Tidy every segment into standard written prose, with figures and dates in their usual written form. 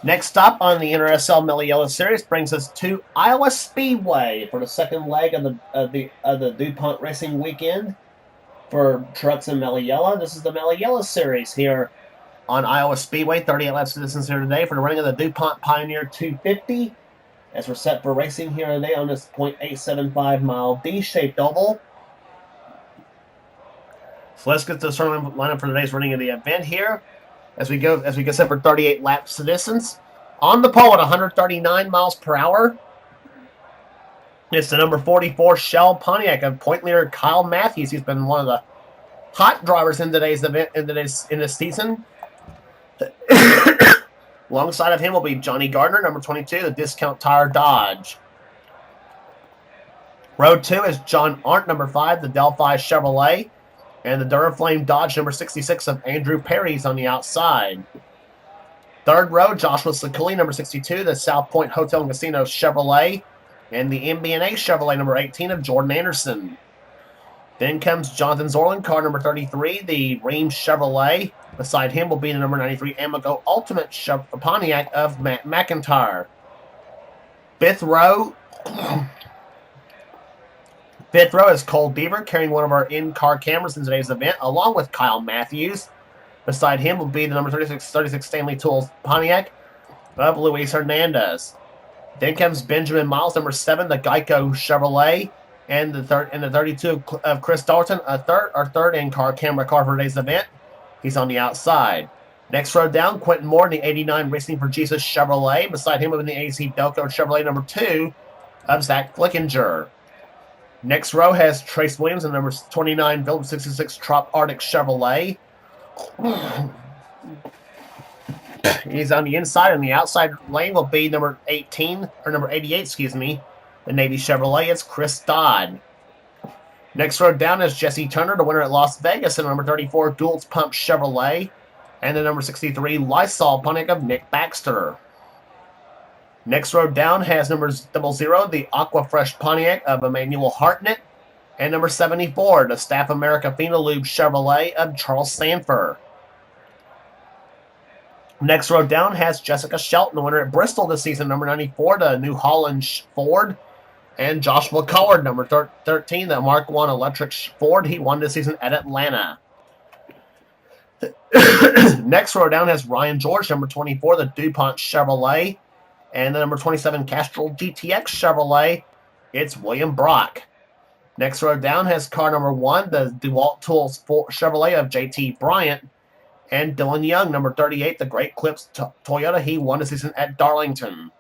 Next stop on the NRSL Mello Yello series brings us to Iowa Speedway for the second leg of the Dupont Racing Weekend for trucks in Mello Yello. This is the Mello Yello series here on Iowa Speedway. 38 lap citizens here today for the running of the Dupont Pioneer 250. As we're set for racing here today on this 0.875 mile D-shaped oval. So let's get to the starting lineup for today's running of the event here. As we get set for 38 lap citizens. On the pole at 139 miles per hour. It's the number 44 Shell Pontiac of point leader Kyle Matthews. He's been one of the hot drivers in today's event in this season. Alongside of him will be Johnny Gardner, number 22, the Discount Tire Dodge. Row 2 is John Arndt, number 5, the Delphi Chevrolet. And the Duraflame Dodge, number 66, of Andrew Perry's on the outside. Third row, Joshua Sakuli, number 62, the South Point Hotel and Casino Chevrolet. And the MB&A Chevrolet, number 18, of Jordan Anderson. Then comes Jonathan Zorlin, car number 33, the Ream Chevrolet. Beside him will be the number 93 Amico Ultimate Pontiac of Matt McIntyre. Fifth row is Cole Beaver, carrying one of our in-car cameras in today's event, along with Kyle Matthews. Beside him will be the number 36 Stanley Tools Pontiac of Luis Hernandez. Then comes Benjamin Miles, number 7, the Geico Chevrolet, and the 32 of Chris Dalton, our third in-car camera car for today's event. He's on the outside. Next row down, Quentin Moore in the 89 Racing for Jesus Chevrolet. Beside him will be the AC Delco Chevrolet number 2 of Zach Flickinger. Next row has Trace Williams in number 29 Phillips 66 Trop Arctic Chevrolet. He's on the inside, and the outside lane will be number 88, the Navy Chevrolet. It's Chris Dodd. Next row down is Jesse Turner, the winner at Las Vegas, in number 34 Duals Pump Chevrolet, and the number 63 Lysol Pontiac of Nick Baxter. Next row down has number 00, the Aqua Fresh Pontiac of Emmanuel Hartnett, and number 74, the Staff America Phenolube Chevrolet of Charles Sanford. Next row down has Jessica Shelton, the winner at Bristol this season, number 94, the New Holland Ford, and Joshua Coward, number 13, the Mark I Electric Ford. He won this season at Atlanta. Next row down has Ryan George, number 24, the DuPont Chevrolet, and the number 27 Castrol GTX Chevrolet. It's William Brock. Next row down has car number 1, the DeWalt Tools Chevrolet of JT Bryant, and Dylan Young, number 38, the Great Clips Toyota. He won the season at Darlington.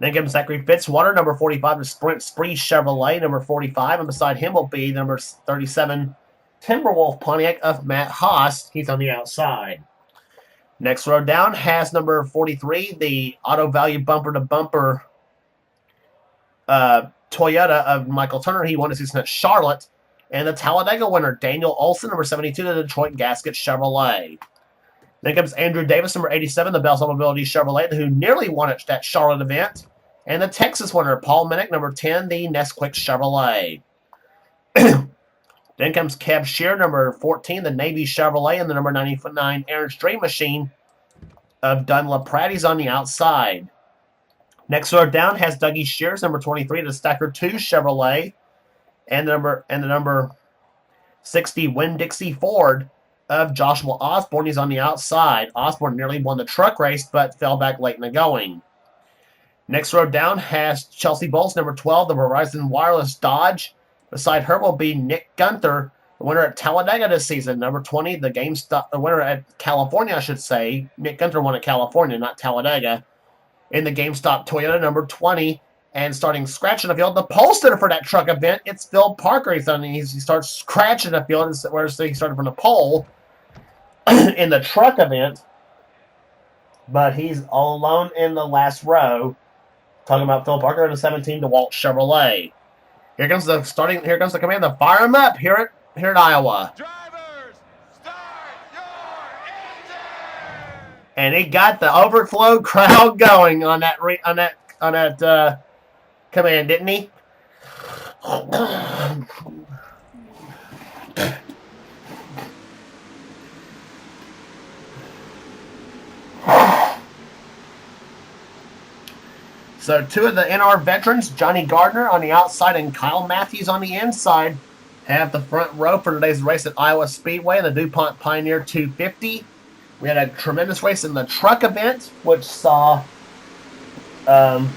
Then comes Zachary Fitzwater, number 45, the Sprint Spree Chevrolet, number 45. And beside him will be number 37, Timberwolf Pontiac of Matt Haas. He's on the outside. Next row down has number 43, the Auto Value Bumper to Bumper Toyota of Michael Turner. He won the season at Charlotte. And the Talladega winner, Daniel Olson, number 72, the Detroit Gasket Chevrolet. Then comes Andrew Davis, number 87, the Bell's Mobility Chevrolet, who nearly won at that Charlotte event. And the Texas winner, Paul Minnick, number 10, the Nesquik Chevrolet. Then comes Kev Shear, number 14, the Navy Chevrolet, and the number 99 Aaron Stream Machine of Dunlop Pratt. He's on the outside. Next row down has Dougie Shears, number 23, the Stacker 2 Chevrolet, and the number 60 Winn-Dixie Ford of Joshua Osborne. He's on the outside. Osborne nearly won the truck race, but fell back late in the going. Next row down has Chelsea Bowles, number 12, the Verizon Wireless Dodge. Beside her will be Nick Gunther, the winner at Talladega this season, number 20, the winner at California, I should say. Nick Gunther won at California, not Talladega. In the GameStop Toyota, number 20. And starting scratching the field, the pole sitter for that truck event, it's Phil Parker. He starts scratching the field, whereas he started from the pole in the truck event. But he's all alone in the last row. Talking about Phil Parker in the 17 DeWalt Chevrolet. Here comes the command to fire him up here at Iowa. Drivers, start your engine! And he got the overflow crowd going on that command, didn't he? So two of the NR veterans, Johnny Gardner on the outside and Kyle Matthews on the inside, have the front row for today's race at Iowa Speedway in the Dupont Pioneer 250. We had a tremendous race in the truck event, which saw, well,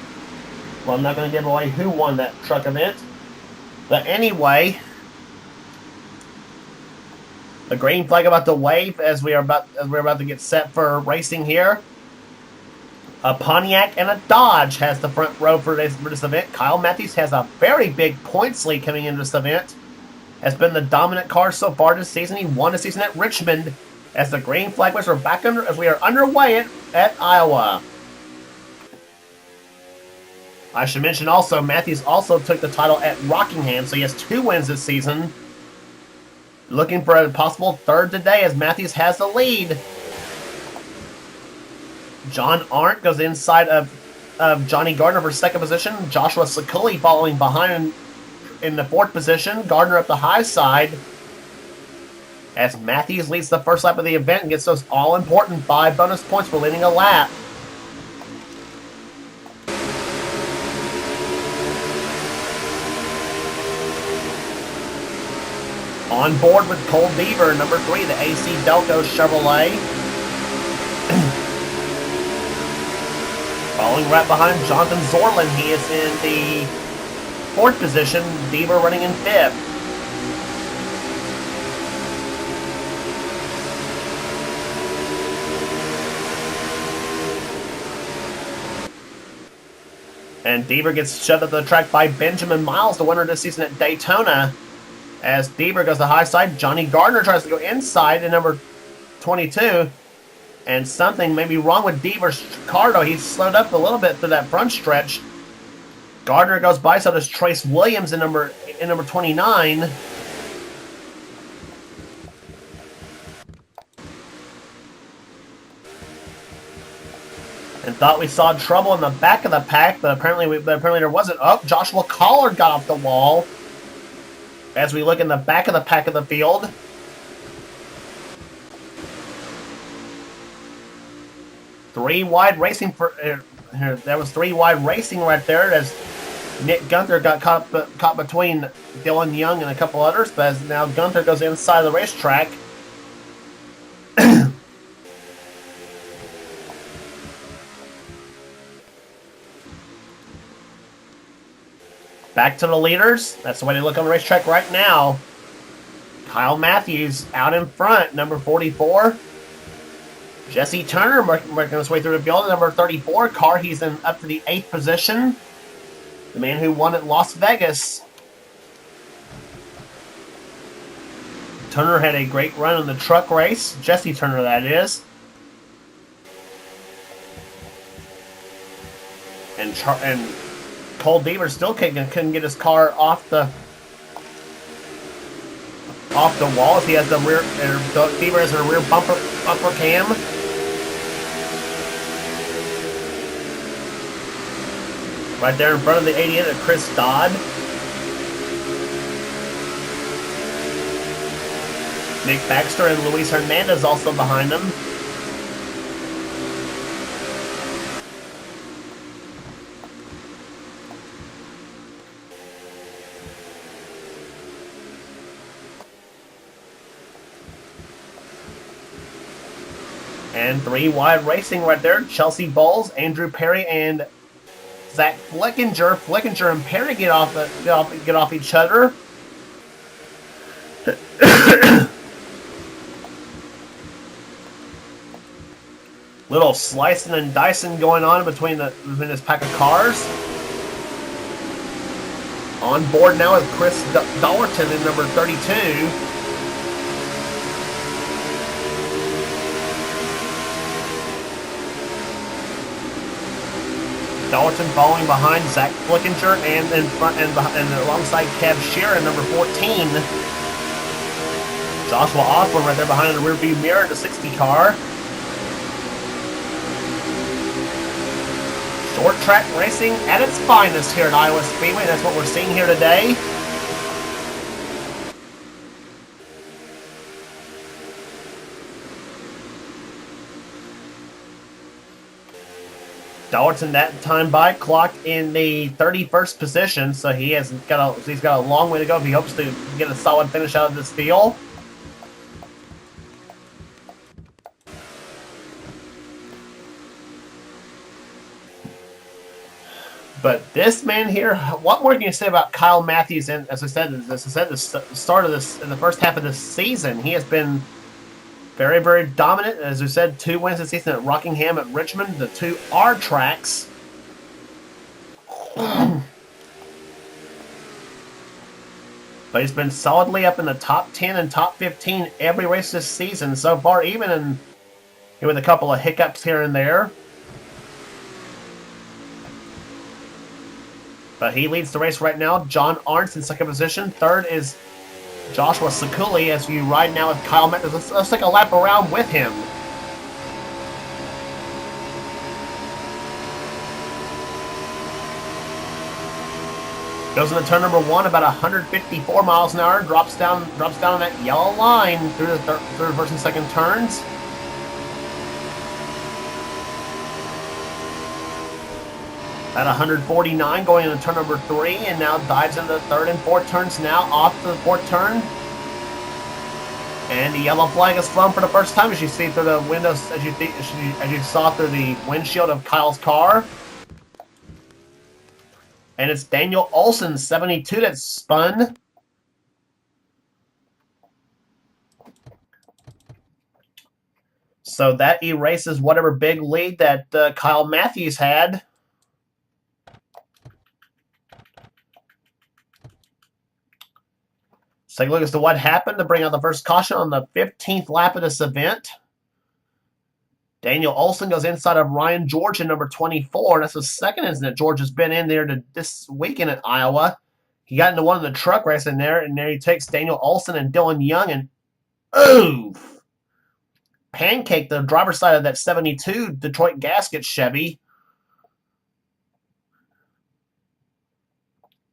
I'm not going to give away who won that truck event. But anyway, the green flag about to wave as we're about to get set for racing here. A Pontiac and a Dodge has the front row for this event. Kyle Matthews has a very big points lead coming into this event. Has been the dominant car so far this season. He won the season at Richmond. As the green flag was, as we are underway at Iowa. I should mention also, Matthews also took the title at Rockingham, so he has 2 wins this season. Looking for a possible third today as Matthews has the lead. John Arndt goes inside of Johnny Gardner for second position. Joshua Sakuli following behind in the 4th position. Gardner up the high side. As Matthews leads the first lap of the event and gets those all-important 5 bonus points for leading a lap. On board with Cole Deaver, number 3, the AC Delco Chevrolet. Following right behind Jonathan Zorlin, he is in the 4th position, Deaver running in 5th. And Deaver gets shoved up the track by Benjamin Miles, the winner this season at Daytona. As Deaver goes to the high side, Johnny Gardner tries to go inside in number 22. And something may be wrong with Deaver's car, though. He's slowed up a little bit through that front stretch. Gardner goes by, so does Trace Williams in number 29. And thought we saw trouble in the back of the pack, but apparently there wasn't. Oh, Joshua Collard got off the wall. As we look in the back of the pack of the field. Three wide racing for there was 3 wide racing right there as Nick Gunther got caught between Dylan Young and a couple others, but as now Gunther goes inside the racetrack. Back to the leaders. That's the way they look on the racetrack right now. Kyle Matthews out in front, number 44. Jesse Turner working his way through the field, number 34 car. He's up to the 8th position. The man who won at Las Vegas. Turner had a great run in the truck race. Jesse Turner, that is. And Cole Deaver still couldn't get his car off the wall as he has the rear. Deaver has a rear bumper cam. Right there in front of the 88 of Chris Dodd. Nick Baxter and Luis Hernandez also behind them. And 3 wide racing right there. Chelsea Bowles, Andrew Perry, and Zach Flickinger. Flickinger and Perry get off each other. Little slicing and dicing going on between this pack of cars. On board now is Chris Dollerton in number 32. Dollerton following behind Zach Flickinger and in front and alongside Kev Sheeran, number 14. Joshua Osborne right there behind in the rearview mirror, the 60 car. Short track racing at its finest here at Iowa Speedway. That's what we're seeing here today. Dalton that time by clocked in the 31st position, so he's got a long way to go if he hopes to get a solid finish out of this deal. But this man here, what more can you say about Kyle Matthews? And as I said, the start of this in the first half of this season, he has been very, very dominant. As we said, 2 wins this season at Rockingham, at Richmond, the 2 R tracks. But he's been solidly up in the top 10 and top 15 every race this season so far, even with a couple of hiccups here and there. But he leads the race right now. John Arndt's in second position. Third is Joshua Sakuli as you ride now with Kyle Matthews. Let's take a lap around with him. Goes into turn number 1, about 154 miles an hour. Drops down on that yellow line through the third, first, and second turns. At 149 going into turn number 3, and now dives into the third and fourth turns now, off to the fourth turn. And the yellow flag is flown for the first time, as you see through the windows, as you saw through the windshield of Kyle's car. And it's Daniel Olson, 72, that's spun. So that erases whatever big lead that Kyle Matthews had. Let's take a look as to what happened to bring out the first caution on the 15th lap of this event. Daniel Olson goes inside of Ryan George in number 24. That's the second incident George has been in there this weekend at Iowa. He got into one of the truck races in there, and there he takes Daniel Olson and Dylan Young, and oof! Pancake the driver's side of that 72 Detroit Gasket Chevy.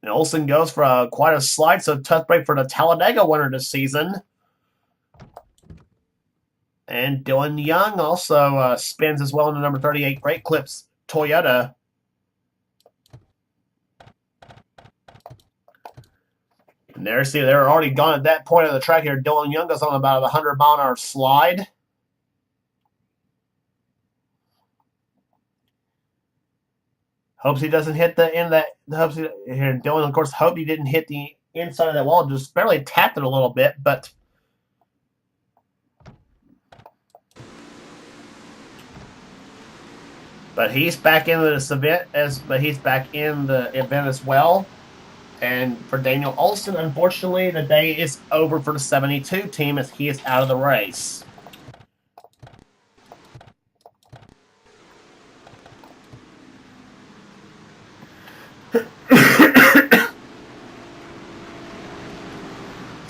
And Olson goes for quite a slide, so tough break for the Talladega winner this season. And Dylan Young also spins as well in the number 38 Great Clips Toyota. And there, see, they're already gone at that point of the track here. Dylan Young goes on about a 100-mile-an-hour slide. Hopes he doesn't hit the end of that. Here, Dylan, of course, hoped he didn't hit the inside of that wall. Just barely tapped it a little bit, but he's back into this event he's back in the event as well. And for Daniel Olson, unfortunately, the day is over for the 72 team as he is out of the race.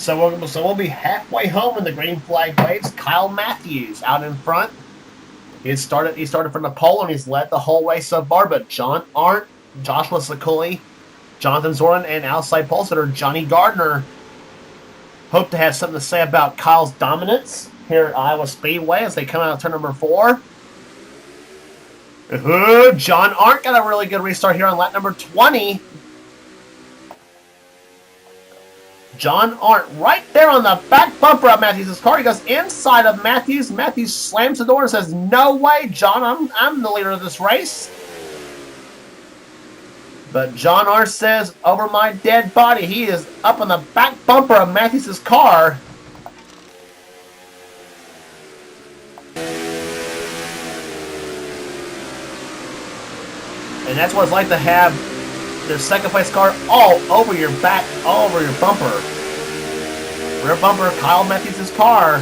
So we'll be halfway home when the green flag waves. Kyle Matthews out in front. He started from the pole and he's led the whole race so far. But John Arndt, Joshua Sakuli, Jonathan Zorin, and outside pole sitter Johnny Gardner hope to have something to say about Kyle's dominance here at Iowa Speedway as they come out of turn number 4. John Arndt got a really good restart here on lap number 20. John Arndt right there on the back bumper of Matthews' car. He goes inside of Matthews. Matthews slams the door and says, "No way, John, I'm the leader of this race." But John Arndt says, "Over my dead body." He is up on the back bumper of Matthews' car. And that's what it's like to have the second place car all over your back, all over your bumper. Rear bumper of Kyle Matthews' car.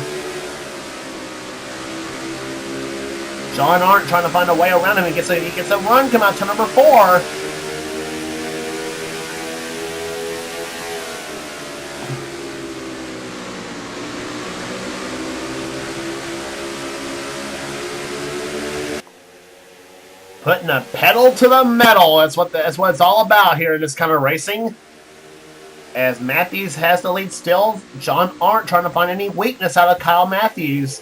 John Arndt trying to find a way around him. He gets a run come out to number 4. Putting a pedal to the metal. That's what it's all about here in this kind of racing. As Matthews has the lead still. John Arndt trying to find any weakness out of Kyle Matthews.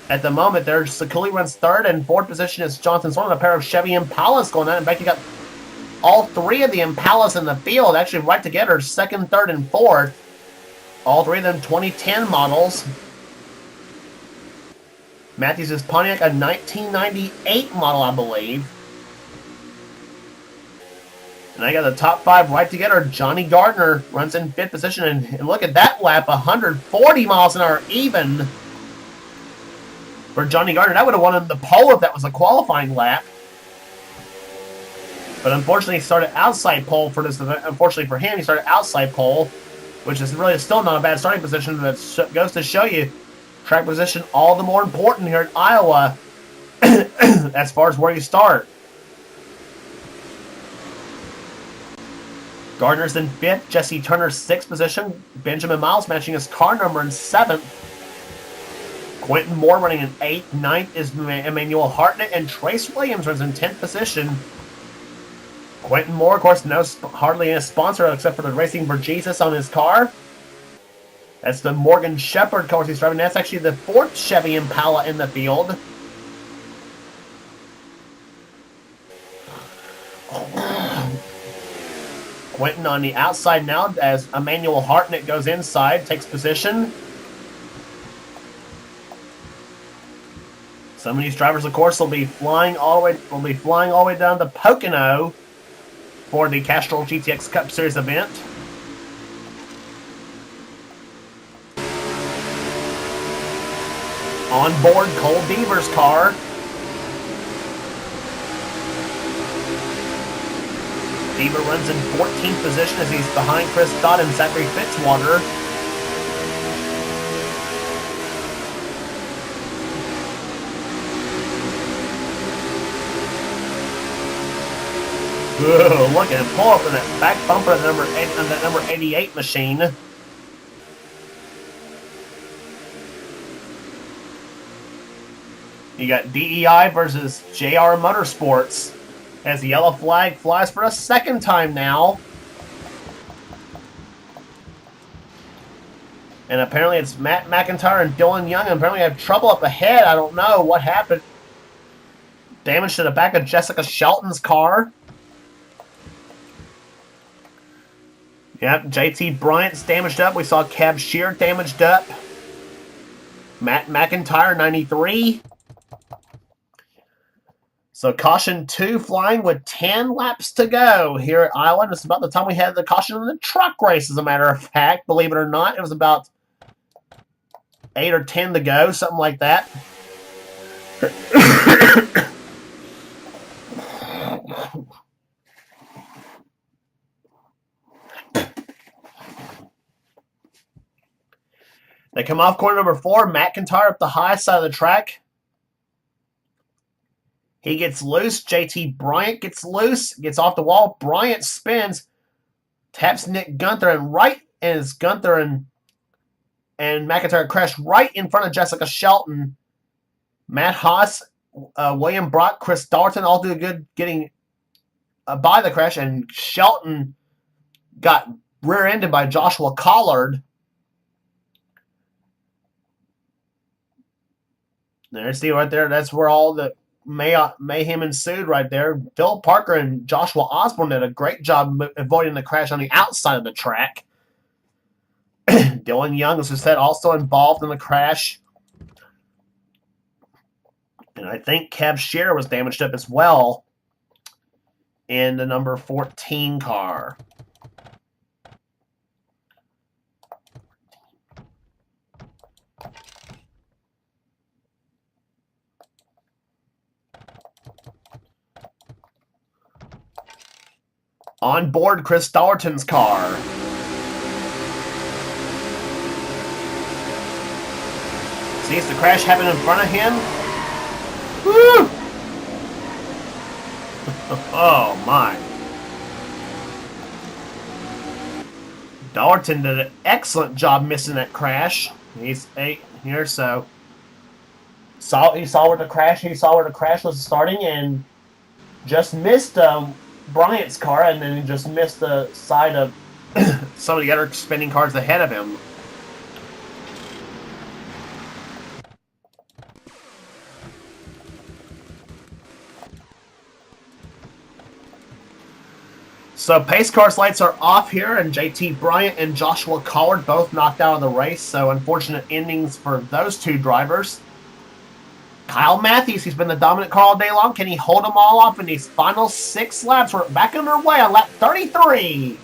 At the moment, there's Sakuli runs third, and fourth position is Johnson Swan, a pair of Chevy Impalas going on. In fact, you got all three of the Impalas in the field, actually right together, second, third, and fourth. All three of them 2010 models. Matthews' is Pontiac, a 1998 model, I believe. And I got the top five right together. Johnny Gardner runs in fifth position, and look at that lap, 140 miles an hour even for Johnny Gardner. That would have won him the pole if that was a qualifying lap. But unfortunately, he started outside pole for this event. Unfortunately for him, he started outside pole, which is really still not a bad starting position. But it goes to show you, track position all the more important here in Iowa as far as where you start. Gardner's in fifth, Jesse Turner sixth position, Benjamin Miles matching his car number in seventh. Quentin Moore running in eighth, ninth is Emmanuel Hartnett, and Trace Williams runs in 10th position. Quentin Moore, of course, hardly a sponsor except for the Racing for Jesus on his car. That's the Morgan Shepherd car he's driving. That's actually the fourth Chevy Impala in the field. Quentin on the outside now as Emmanuel Hartnett goes inside, takes position. Some of these drivers, of course, will be flying all the way down to Pocono for the Castrol GTX Cup Series event. On board Cole Beaver's car. Beaver runs in 14th position as he's behind Chris Dodd and Zachary Fitzwater. Whoa, look at him pull up in that back bumper of the number 88 machine. You got DEI versus JR Motorsports as the yellow flag flies for a second time now. And apparently it's Matt McIntyre and Dylan Young, and apparently have trouble up ahead. I don't know what happened. Damage to the back of Jessica Shelton's car. Yep, JT Bryant's damaged up. We saw Cab Shear damaged up. Matt McIntyre, 93. So caution 2 flying with 10 laps to go here at Iowa. This is about the time we had the caution in the truck race, as a matter of fact. Believe it or not, it was about 8 or 10 to go, something like that. They come off corner number 4. McIntyre up the high side of the track. He gets loose. JT Bryant gets loose. Gets off the wall. Bryant spins. Taps Nick Gunther. And Gunther and McIntyre crash right in front of Jessica Shelton. Matt Haas, William Brock, Chris Dalton all do good getting by the crash. And Shelton got rear-ended by Joshua Collard. There, see right there, that's where all the mayhem ensued right there. Phil Parker and Joshua Osborne did a great job avoiding the crash on the outside of the track. Dylan Young, as I said, also involved in the crash. And I think Cab Shearer was damaged up as well in the number 14 car. On board Chris Dalton's car. Sees the crash happen in front of him. Woo! Oh my. Dalton did an excellent job missing that crash. He's 8 here, so he saw where the crash was starting and just missed Bryant's car, and then he just missed the side of some of the other spinning cars ahead of him. So pace cars lights are off here, and JT Bryant and Joshua Collard both knocked out of the race. So unfortunate endings for those two drivers. Kyle Matthews, he's been the dominant car all day long. Can he hold them all off in these final 6 laps? We're back underway on lap 33.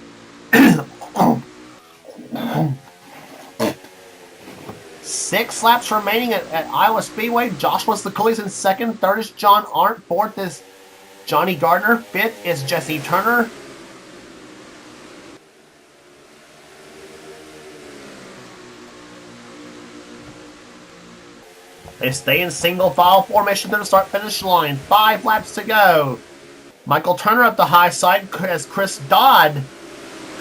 6 laps remaining at Iowa Speedway. Joshua Sekuli's in second. Third is John Arndt. Fourth is Johnny Gardner. Fifth is Jesse Turner. They stay in single file formation to the start-finish line. 5 laps to go. Michael Turner up the high side as Chris Dodd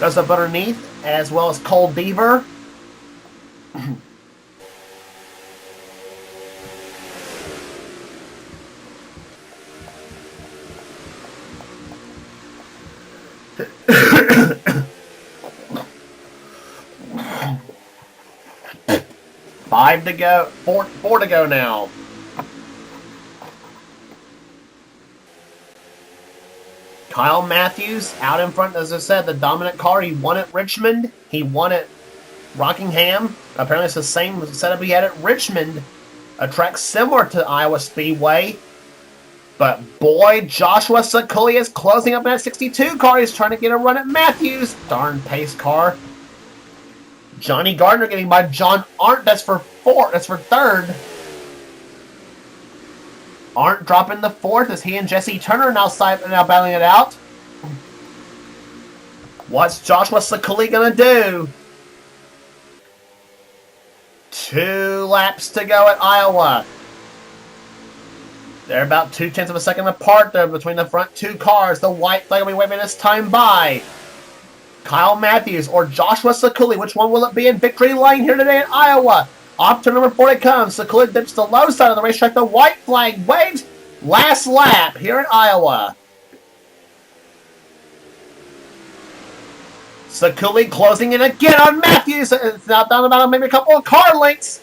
goes up underneath, as well as Cole Deaver. Five to go. Four to go now. Kyle Matthews out in front, as I said, the dominant car. He won at Richmond. He won at Rockingham. Apparently it's the same setup he had at Richmond. A track similar to Iowa Speedway. But boy, Joshua Sekuli is closing up in that 62 car. He's trying to get a run at Matthews. Darn pace car. Johnny Gardner getting by John Arndt. That's for third. Arndt dropping the fourth as he and Jesse Turner now battling it out. What's Joshua Sekuli gonna do? 2 laps to go at Iowa. They're about 0.2 of a second apart there between the front 2 cars. The white flag will be waving this time by. Kyle Matthews or Joshua Sekuli. Which one will it be in victory lane here today in Iowa? Off to number 4 it comes. Sekuli dips the low side of the racetrack. The white flag waves. Last lap here in Iowa. Sekuli closing in again on Matthews. It's now down about maybe a couple of car lengths.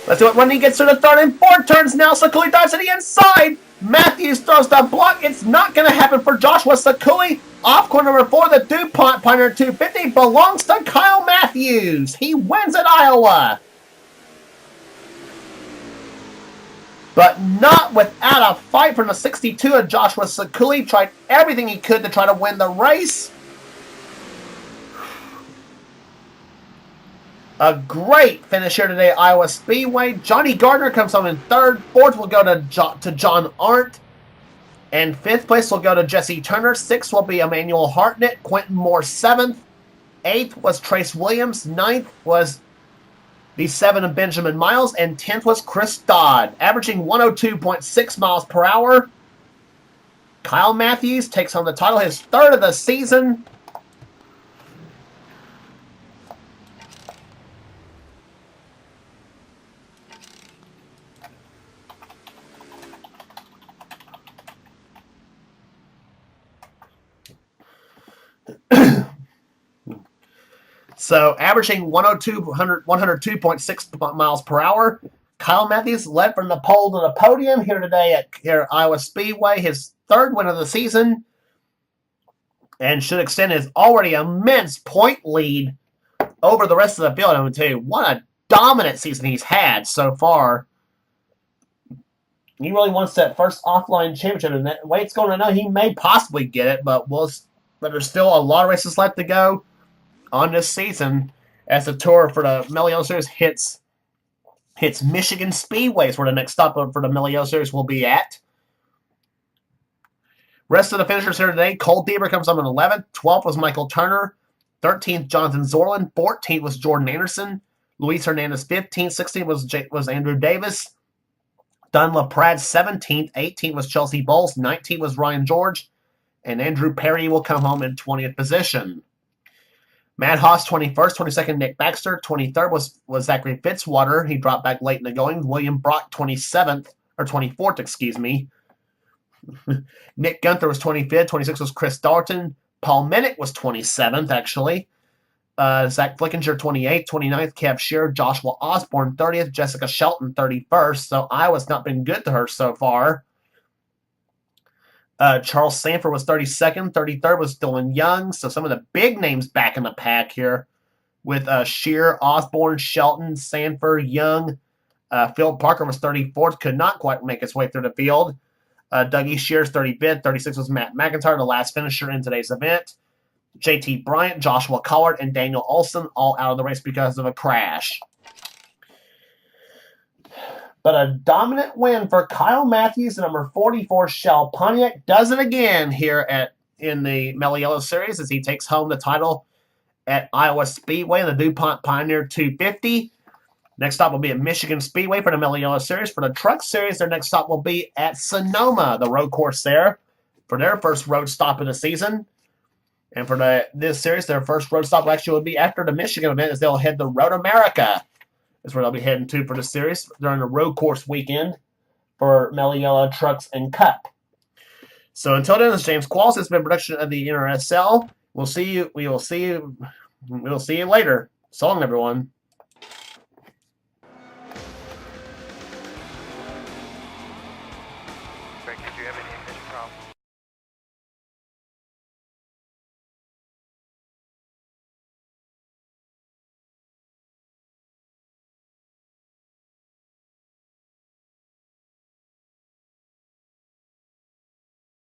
Let's see what when he gets to the third and fourth turns now. Sekuli dives to the inside. Matthews throws the block. It's not going to happen for Joshua Sekuli. Off corner number 4, the Dupont Pioneer 250 belongs to Kyle Matthews. He wins at Iowa. But not without a fight from the 62 of Joshua Sekuli. Tried everything he could to try to win the race. A great finish here today at Iowa Speedway. Johnny Gardner comes home in third. Fourth will go to John Arndt. And 5th place will go to Jesse Turner. 6th will be Emmanuel Hartnett. Quentin Moore 7th. 8th was Trace Williams. 9th was the 7 of Benjamin Miles. And 10th was Chris Dodd, averaging 102.6 miles per hour. Kyle Matthews takes home the title, his 3rd of the season. So, averaging 102.6 miles per hour. Kyle Matthews led from the pole to the podium here today at Iowa Speedway. His 3rd win of the season. And should extend his already immense point lead over the rest of the field. I'm going to tell you, what a dominant season he's had so far. He really wants that first offline championship. And the way it's going to know, he may possibly get it. But there's still a lot of races left to go on this season as the tour for the Mello Yello Series hits Michigan Speedways, where the next stop for the Mello Yello Series will be at. Rest of the finishers here today, Cole Deaver comes up in 11th. 12th was Michael Turner. 13th, Jonathan Zorlin. 14th was Jordan Anderson. Luis Hernandez 15th. 16th was Andrew Davis. Dunlap Pratt 17th. 18th was Chelsea Bowles. 19th was Ryan George. And Andrew Perry will come home in 20th position. Matt Haas 21st, 22nd Nick Baxter, 23rd was Zachary Fitzwater. He dropped back late in the going. William Brock 24th, excuse me. Nick Gunther was 25th, 26th was Chris Dalton. Paul Minnick was 27th, actually. Zach Flickinger 28th, 29th Kev Shearer, Joshua Osborne 30th, Jessica Shelton 31st. So Iowa's not been good to her so far. Charles Sanford was 32nd. 33rd was Dylan Young. So some of the big names back in the pack here with Shear, Osborne, Shelton, Sanford, Young. Phil Parker was 34th. Could not quite make his way through the field. Dougie Shears, 35th. 36th was Matt McIntyre, the last finisher in today's event. JT Bryant, Joshua Collard, and Daniel Olson all out of the race because of a crash. But a dominant win for Kyle Matthews, the number 44 Shell Pontiac, does it again here in the Mello Yello Series as he takes home the title at Iowa Speedway in the Dupont Pioneer 250. Next stop will be at Michigan Speedway for the Mello Yello Series. For the Truck Series, their next stop will be at Sonoma, the road course there, for their first road stop of the season. And for this series, their first road stop actually will be after the Michigan event as they'll head to Road America. That's where they'll be heading to for the series during the road course weekend for Mello Yello Trucks and Cup. So until then, this is James Qualls. It's been a production of the NRSL. We'll see you. We will see you. We'll see you later. So long, everyone.